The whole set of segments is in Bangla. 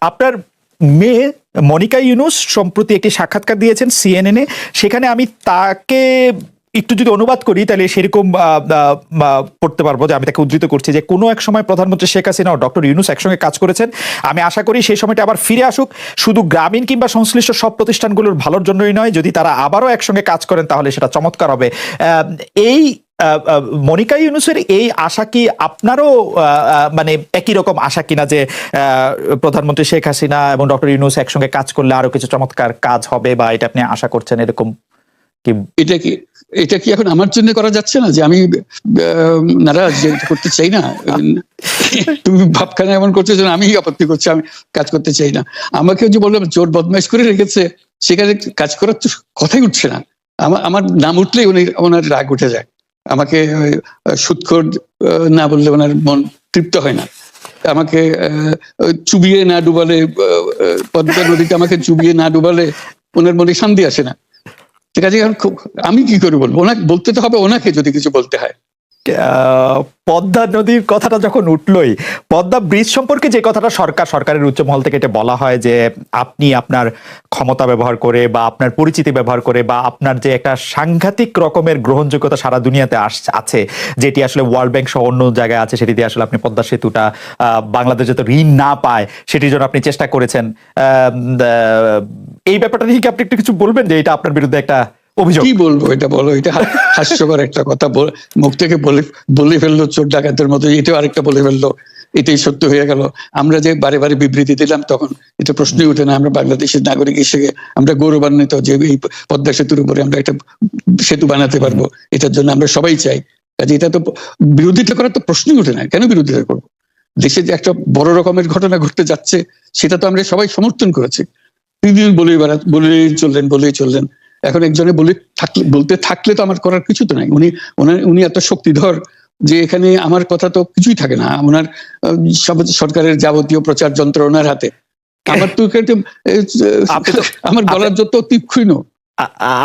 আপনার মেয়ে মনিকা ইউনুস সম্প্রতি একটি সাক্ষাৎকার দিয়েছেন সিএনএন এ। সেখানে আমি তাকে একটু যদি অনুবাদ করি তাহলে সেরকম পড়তে পারবো, যে আমি তাকে উদ্ধৃত করছি যে কোনো এক সময় প্রধানমন্ত্রী শেখ হাসিনা ও ডক্টর ইউনুস একসঙ্গে কাজ করেছেন। আমি আশা করি সেই সময়টা আবার ফিরে আসুক, শুধু গ্রামীণ কিংবা সংশ্লিষ্ট সব প্রতিষ্ঠানগুলোর ভালোর জন্যই নয়। যদি তারা আবারও একসঙ্গে কাজ করেন তাহলে সেটা চমৎকার হবে। এই মনিকা ইউনুসের এই আশা কি আপনারও মানে একই রকম আশা কিনা, যে প্রধানমন্ত্রী শেখ হাসিনা এবং ডক্টর ইউনুস একসঙ্গে কাজ করলে আরো কিছু চমৎকার কাজ হবে, বা এটা আপনি আশা করছেন এরকম কি? এটা কি এখন আমার জন্য করা যাচ্ছে না যে আমি নারাজ, যে করতে চাই না? তুমি ভাবখানা এমন করছো যেন আমি আপত্তি করছি, আমি কাজ করতে চাই না। আমাকে যে বললাম জোর বদমাইশ করে রেখেছে, সেখানে কাজ করার তো কথাই উঠছে না। আমার নাম উঠলেই ওনার রাগ উঠে যায়। আমাকে সুৎখোর না বললে ওনার মন তৃপ্ত হয় না। আমাকে চুবিয়ে না ডুবালে, পদ্মা নদীতে আমাকে চুবিয়ে না ডুবালে ওনার মনে শান্তি আসে না। ঠিক আছে, আমি কি করে বলবো? ওনাকে বলতে তো হবে, ওনাকে যদি কিছু বলতে হয়। পদ্মা নদীর কথাটা যখন উঠলই, পদ্মা ব্রিজ সম্পর্কে যে কথাটা সরকারের উচ্চ মহল থেকে এটা বলা হয় যে আপনি আপনার ক্ষমতা ব্যবহার করে বা আপনার পরিচিতি ব্যবহার করে বা আপনার যে একটা সাংঘাতিক রকমের গ্রহণযোগ্যতা সারা দুনিয়াতে আছে, যেটি আসলে ওয়ার্ল্ড ব্যাংক সহ অন্য জায়গায় আছে, সেটি দিয়ে আসলে আপনি পদ্মা সেতুটা বাংলাদেশ যাতে ঋণ না পায় সেটির জন্য আপনি চেষ্টা করেছেন। এই ব্যাপারটা নিয়ে কি আপনি একটু কিছু বলবেন, যে এটা আপনার বিরুদ্ধে একটা অভিযোগ? কি বলবো, এটা বলো, এটা হাস্যকর একটা কথা মুখ থেকে বলে ফেললো চোর ডাকাতের মতো, এটাও আরেকটা বলে ফেললো, এটাই সত্য হয়ে গেল। আমরা যে বারে বারে বিবৃতি দিলাম তখন এটা প্রশ্নই ওঠে না। আমরা বাংলাদেশের নাগরিক হিসেবে আমরা গৌরবান্বিত যে এই পদ্মা সেতুর উপরে আমরা একটা সেতু বানাতে পারবো, এটার জন্য আমরা সবাই চাই। কাজে এটা তো বিরোধিতা করার তো প্রশ্নই ওঠে না। কেন বিরোধিতা করবো? দেশে যে একটা বড় রকমের ঘটনা ঘটতে যাচ্ছে সেটা তো আমরা সবাই সমর্থন করেছি। বলেই চললেন। এখন একজনে বলতে থাকলে তো আমার করার কিছু তো নাই। উনি এত শক্তিধর যে এখানে আমার কথা তো কিছুই থাকে না। ওনার সরকারের যাবতীয় প্রচার যন্ত্র ওনার হাতে। আমার তো আমার গলার যত তীক্ষ্ণ।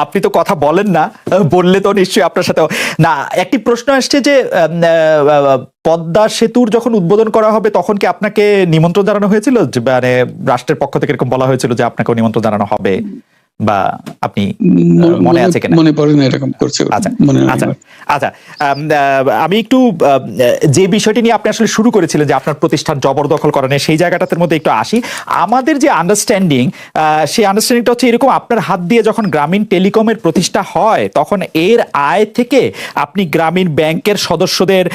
আপনি তো কথা বলেন না, বললে তো নিশ্চয়ই আপনার সাথে না। একটি প্রশ্ন আসছে যে পদ্মা সেতুর যখন উদ্বোধন করা হবে তখন কি আপনাকে নিমন্ত্রণ জানানো হয়েছিল? মানে রাষ্ট্রের পক্ষ থেকে এরকম বলা হয়েছিল যে আপনাকেও নিমন্ত্রণ জানানো হবে, বা আপনি মনে আছে কিনা? মনে পড়ে না এরকম করছে। আচ্ছা, আমি একটু যে বিষয়টি নিয়ে আপনি আসলে শুরু করেছিলেন যে আপনার প্রতিষ্ঠান জবরদখল করা নিয়ে, সেই জায়গাটার মধ্যে একটু আসি। আমাদের যে আন্ডারস্ট্যান্ডিং, সেই আন্ডারস্ট্যান্ডিংটা হচ্ছে এরকম: আপনার হাত দিয়ে যখন গ্রামীণ টেলিকমের প্রতিষ্ঠা হয় তখন এর আয় থেকে আপনি গ্রামীণ ব্যাংকের সদস্যদের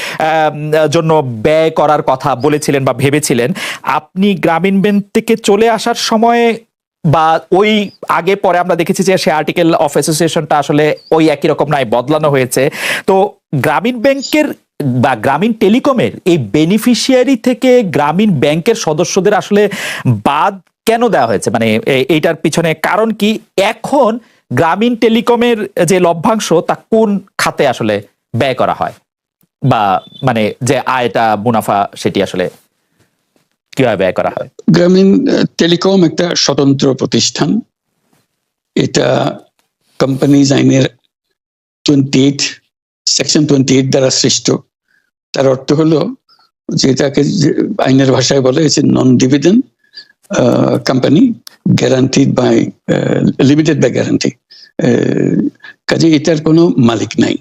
জন্য ব্যয় করার কথা বলেছিলেন বা ভেবেছিলেন। আপনি গ্রামীণ ব্যাংক থেকে চলে আসার সময় বা ওই আগে পরে আমরা দেখেছি যে সে আর্টিকেল অফ অ্যাসোসিয়েশনটা আসলে ওই একই রকম নাই, বদলানো হয়েছে। তো গ্রামীণ ব্যাংকের বা গ্রামীণ টেলিকমের এই বেনিফিশিয়ারি থেকে গ্রামীণ ব্যাংকের সদস্যদের আসলে বাদ কেন দেওয়া হয়েছে? মানে এইটার পিছনে কারণ কি? এখন গ্রামীণ টেলিকমের যে লভ্যাংশ তা কোন খাতে আসলে ব্যয় করা হয়, বা মানে যে আয়টা মুনাফা সেটি আসলে কিভাবে ব্যয় করা হয়? গ্রামীণ টেলিকম একটা স্বতন্ত্র প্রতিষ্ঠান। এটা কোম্পানিজ আইনের সেকশন 28 দ্বারা সৃষ্ট। তার অর্থ হলো যে এটাকে আইনের ভাষায় বলে non dividend company, guaranteed by limited by guarantee. কাজে এটার কোনো মালিক নাই।